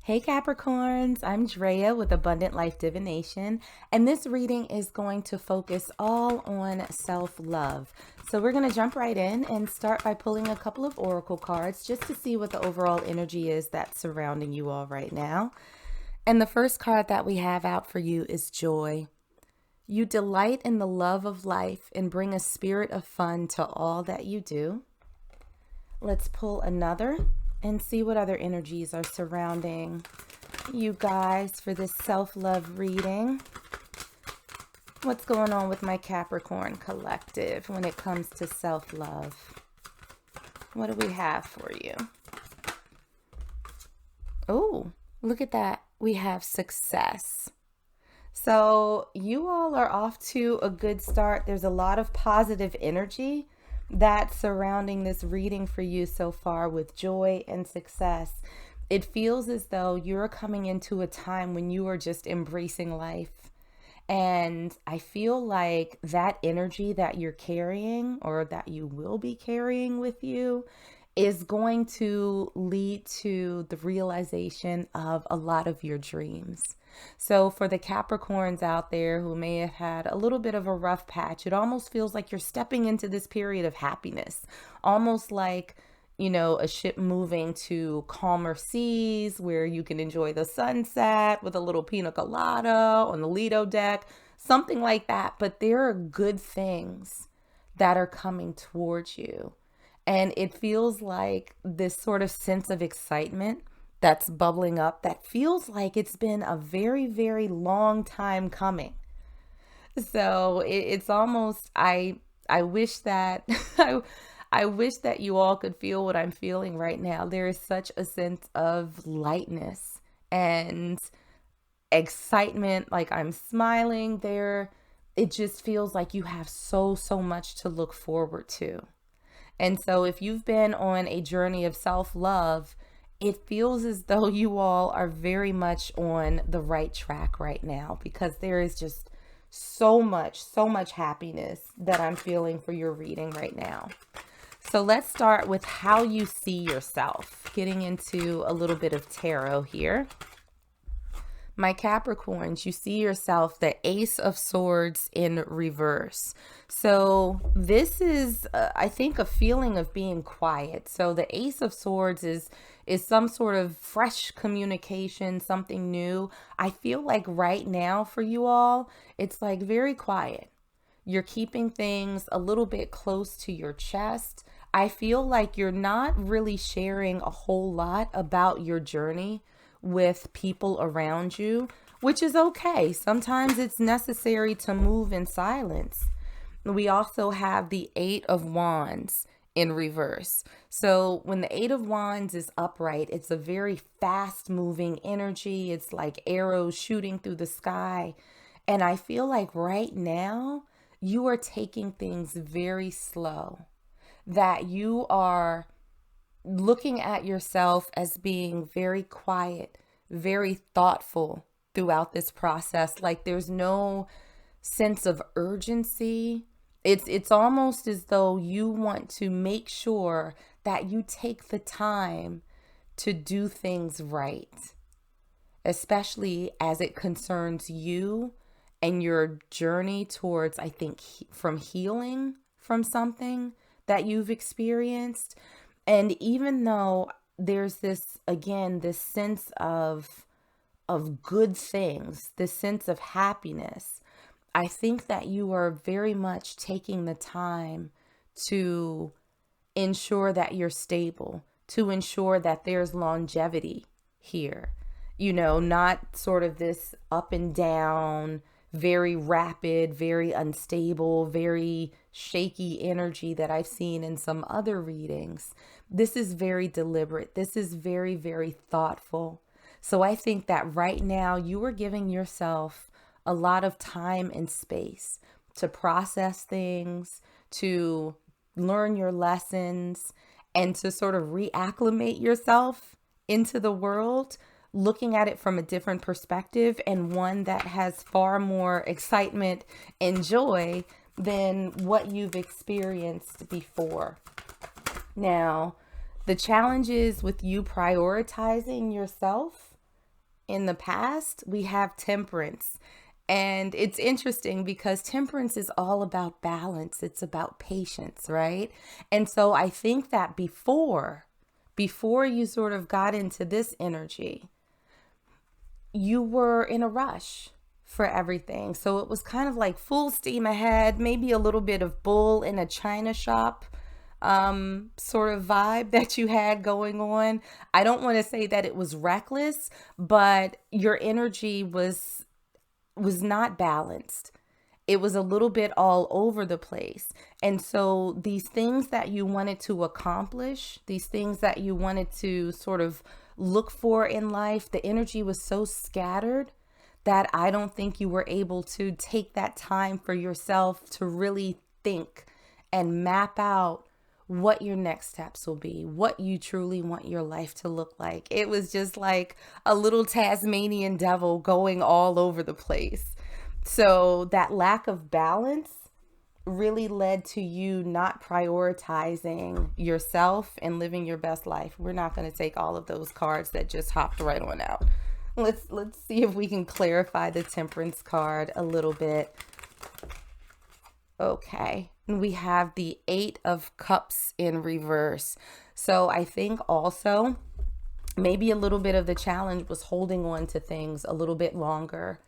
Hey Capricorns, I'm Drea with Abundant Life Divination, and this reading is going to focus all on self-love. So we're going to jump right in and start by pulling a couple of oracle cards just to see what the overall energy is that's surrounding you all right now. And the first card that we have out for you is joy. You delight in the love of life and bring a spirit of fun to all that you do. Let's pull another and see what other energies are surrounding you guys for this self-love reading. What's going on with my Capricorn collective when it comes to self-love? What do we have for you? Oh, look at that. We have success. So you all are off to a good start. There's a lot of positive energy that's surrounding this reading for you so far with joy and success. It feels as though you're coming into a time when you are just embracing life. And I feel like that energy that you're carrying or that you will be carrying with you is going to lead to the realization of a lot of your dreams. So for the Capricorns out there who may have had a little bit of a rough patch, it almost feels like you're stepping into this period of happiness, almost like, a ship moving to calmer seas where you can enjoy the sunset with a little pina colada on the Lido deck, something like that. But there are good things that are coming towards you. And it feels like this sort of sense of excitement that's bubbling up that feels like it's been a very, very long time coming. So it's almost, I wish that, I wish that you all could feel what I'm feeling right now. There is such a sense of lightness and excitement. Like I'm smiling there. It just feels like you have so much to look forward to. And so if you've been on a journey of self-love, it feels as though you all are very much on the right track right now because there is just so much happiness that I'm feeling for your reading right now. So let's start with how you see yourself, getting into a little bit of tarot here. My Capricorns, you see yourself the Ace of Swords in reverse. So this is, I think, a feeling of being quiet. So the Ace of Swords is some sort of fresh communication, something new. I feel like right now for you all, it's like very quiet. You're keeping things a little bit close to your chest. I feel like you're not really sharing a whole lot about your journey with people around you, which is okay. Sometimes it's necessary to move in silence. We also have the Eight of Wands in reverse. So when the Eight of Wands is upright, it's a very fast moving energy. It's like arrows shooting through the sky. And I feel like right now you are taking things very slow, that you are looking at yourself as being very quiet, very thoughtful throughout this process. Like there's no sense of urgency. It's almost as though you want to make sure that you take the time to do things right, especially as it concerns you and your journey towards, I think, from healing from something that you've experienced. And even though there's this, again, this sense of good things, this sense of happiness, I think that you are very much taking the time to ensure that you're stable, to ensure that there's longevity here. Not sort of this up and down, very rapid, very unstable, very shaky energy that I've seen in some other readings. This is very deliberate. This is very, very thoughtful. So I think that right now you are giving yourself a lot of time and space to process things, to learn your lessons, and to sort of reacclimate yourself into the world, looking at it from a different perspective and one that has far more excitement and joy than what you've experienced before. Now, the challenges with you prioritizing yourself in the past, we have temperance. And it's interesting because temperance is all about balance. It's about patience, right? And so I think that before you sort of got into this energy, you were in a rush for everything. So it was kind of like full steam ahead, maybe a little bit of bull in a china shop sort of vibe that you had going on. I don't want to say that it was reckless, but your energy was not balanced. It was a little bit all over the place. And so these things that you wanted to accomplish, these things that you wanted to sort of look for in life, the energy was so scattered that I don't think you were able to take that time for yourself to really think and map out what your next steps will be, what you truly want your life to look like. It was just like a little Tasmanian devil going all over the place. So that lack of balance really led to you not prioritizing yourself and living your best life. We're not going to take all of those cards that just hopped right on out. Let's see if we can clarify the Temperance card a little bit. Okay. And we have the Eight of Cups in reverse. So I think also maybe a little bit of the challenge was holding on to things a little bit longer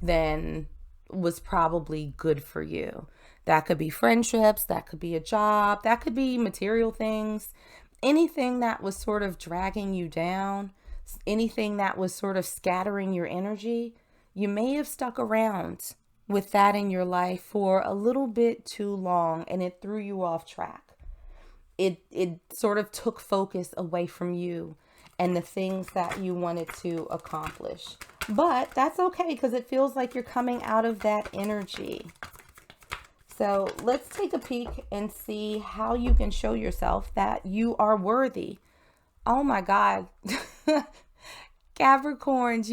than was probably good for you. That could be friendships, that could be a job, that could be material things, anything that was sort of dragging you down, anything that was sort of scattering your energy. You may have stuck around with that in your life for a little bit too long, and it threw you off track. It sort of took focus away from you and the things that you wanted to accomplish. But that's okay, because it feels like you're coming out of that energy. So let's take a peek and see how you can show yourself that you are worthy. Oh my God. Capricorns,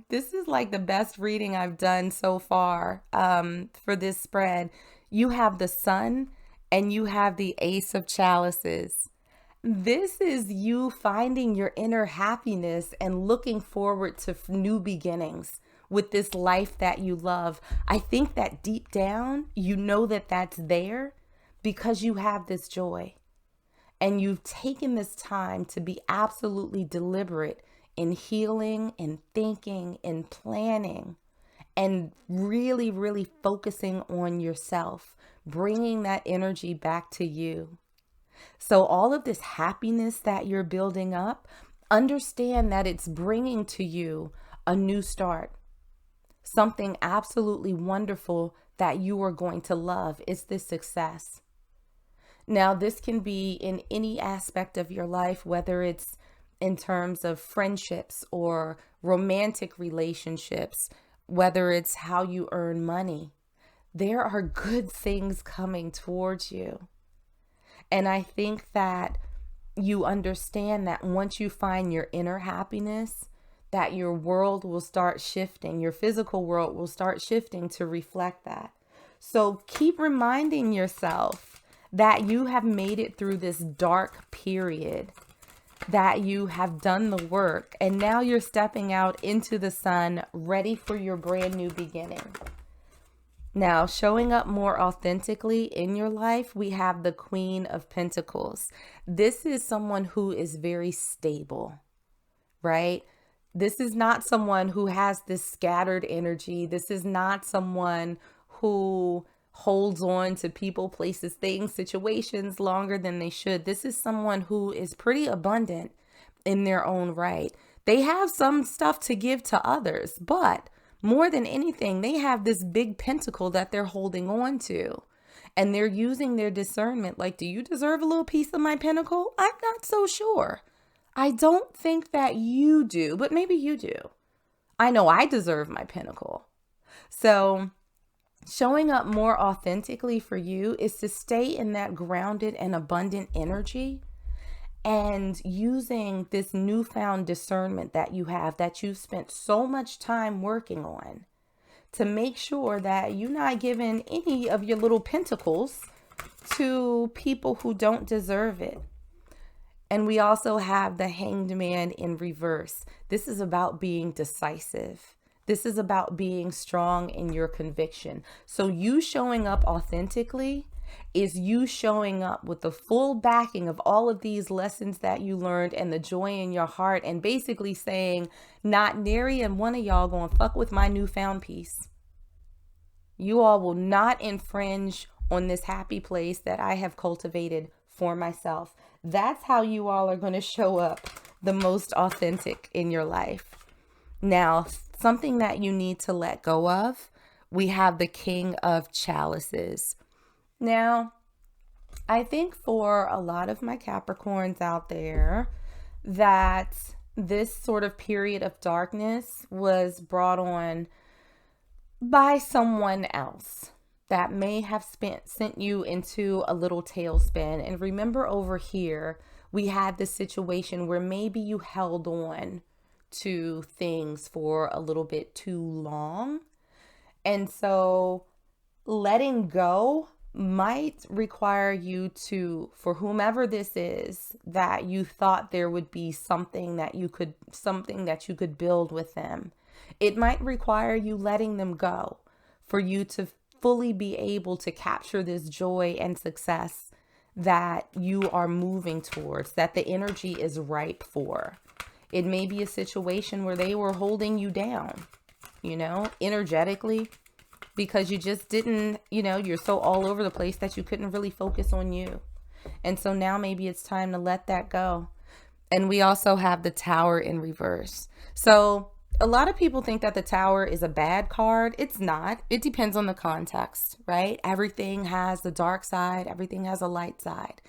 this is like the best reading I've done so far for this spread. You have the Sun and you have the Ace of Chalices. This is you finding your inner happiness and looking forward to new beginnings with this life that you love. I think that deep down, you know that that's there because you have this joy. And you've taken this time to be absolutely deliberate in healing, in thinking, in planning, and really, really focusing on yourself, bringing that energy back to you. So all of this happiness that you're building up, understand that it's bringing to you a new start. Something absolutely wonderful that you are going to love is this success. Now, this can be in any aspect of your life, whether it's in terms of friendships or romantic relationships, whether it's how you earn money. There are good things coming towards you. And I think that you understand that once you find your inner happiness, that your world will start shifting, your physical world will start shifting to reflect that. So keep reminding yourself that you have made it through this dark period, that you have done the work, and now you're stepping out into the sun, ready for your brand new beginning. Now, showing up more authentically in your life, we have the Queen of Pentacles. This is someone who is very stable, right? This is not someone who has this scattered energy. This is not someone who holds on to people, places, things, situations longer than they should. This is someone who is pretty abundant in their own right. They have some stuff to give to others, but more than anything, they have this big pentacle that they're holding on to, and they're using their discernment. Like, do you deserve a little piece of my pentacle? I'm not so sure. I don't think that you do, but maybe you do. I know I deserve my pentacle. So showing up more authentically for you is to stay in that grounded and abundant energy, and using this newfound discernment that you have, that you've spent so much time working on, to make sure that you're not giving any of your little pentacles to people who don't deserve it. And we also have the Hanged Man in reverse. This is about being decisive. This is about being strong in your conviction. So you showing up authentically is you showing up with the full backing of all of these lessons that you learned and the joy in your heart, and basically saying, not nary and one of y'all gonna fuck with my newfound peace. You all will not infringe on this happy place that I have cultivated for myself. That's how you all are going to show up the most authentic in your life. Now, something that you need to let go of, we have the King of Chalices. Now, I think for a lot of my Capricorns out there, that this sort of period of darkness was brought on by someone else that may have sent you into a little tailspin. And remember, over here, we had this situation where maybe you held on to things for a little bit too long. And so letting go might require you to, for whomever this is, that you thought there would be something that you could build with them. It might require you letting them go for you to fully be able to capture this joy and success that you are moving towards, that the energy is ripe for. It may be a situation where they were holding you down, energetically, because you just didn't, you're so all over the place that you couldn't really focus on you. And so now maybe it's time to let that go. And we also have the Tower in reverse. So a lot of people think that the Tower is a bad card. It's not. It depends on the context, right? Everything has the dark side. Everything has a light side.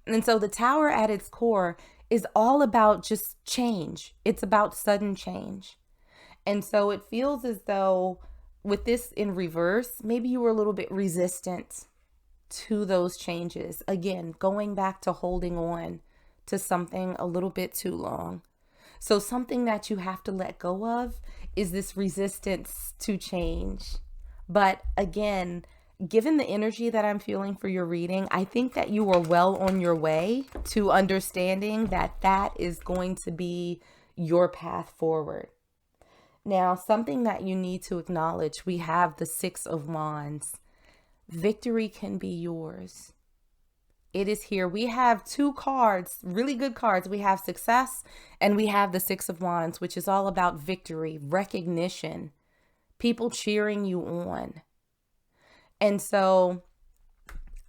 And so the Tower at its core is all about just change. It's about sudden change. And so it feels as though with this in reverse, maybe you were a little bit resistant to those changes. Again, going back to holding on to something a little bit too long. So something that you have to let go of is this resistance to change. But again, given the energy that I'm feeling for your reading, I think that you are well on your way to understanding that that is going to be your path forward. Now, something that you need to acknowledge, we have the Six of Wands. Victory can be yours. It is here. We have two cards, really good cards. We have success and we have the Six of Wands, which is all about victory, recognition, people cheering you on. And so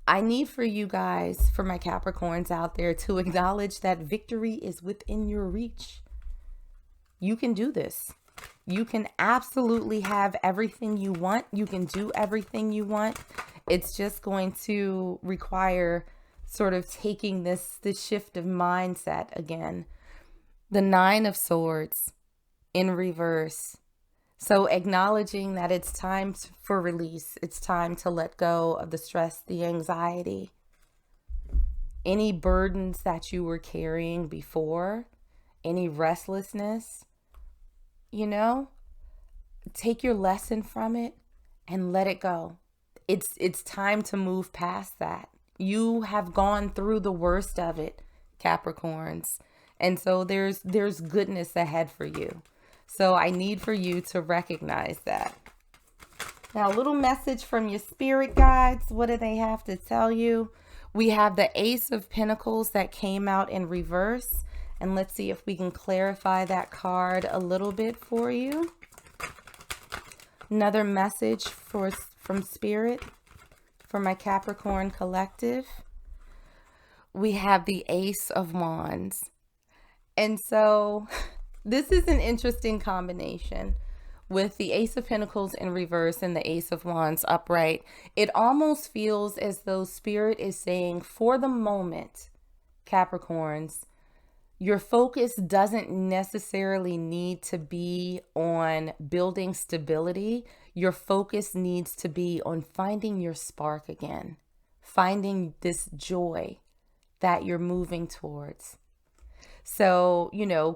I need for you guys, for my Capricorns out there, to acknowledge that victory is within your reach. You can do this. You can absolutely have everything you want. You can do everything you want. It's just going to require sort of taking this shift of mindset again. The Nine of Swords in reverse. So acknowledging that it's time for release. It's time to let go of the stress, the anxiety, any burdens that you were carrying before, any restlessness, take your lesson from it and let it go. It's time to move past that. You have gone through the worst of it, Capricorns. And so there's goodness ahead for you. So I need for you to recognize that. Now, a little message from your spirit guides. What do they have to tell you? We have the Ace of Pentacles that came out in reverse. And let's see if we can clarify that card a little bit for you. Another message from Spirit for my Capricorn collective. We have the Ace of Wands. And so this is an interesting combination with the Ace of Pentacles in reverse and the Ace of Wands upright. It almost feels as though Spirit is saying, for the moment, Capricorns, your focus doesn't necessarily need to be on building stability. Your focus needs to be on finding your spark again, finding this joy that you're moving towards. So,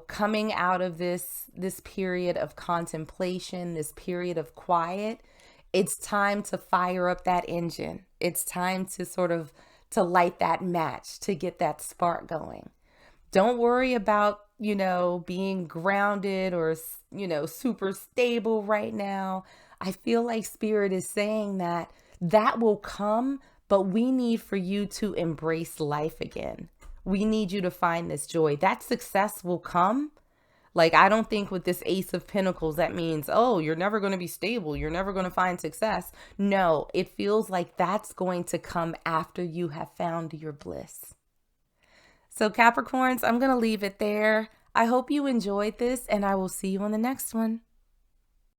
coming out of this period of contemplation, this period of quiet, it's time to fire up that engine. It's time to to light that match, to get that spark going. Don't worry about, being grounded or, super stable right now. I feel like Spirit is saying that that will come, but we need for you to embrace life again. We need you to find this joy. That success will come. Like, I don't think with this Ace of Pentacles, that means, oh, you're never going to be stable. You're never going to find success. No, it feels like that's going to come after you have found your bliss. So Capricorns, I'm going to leave it there. I hope you enjoyed this, and I will see you on the next one.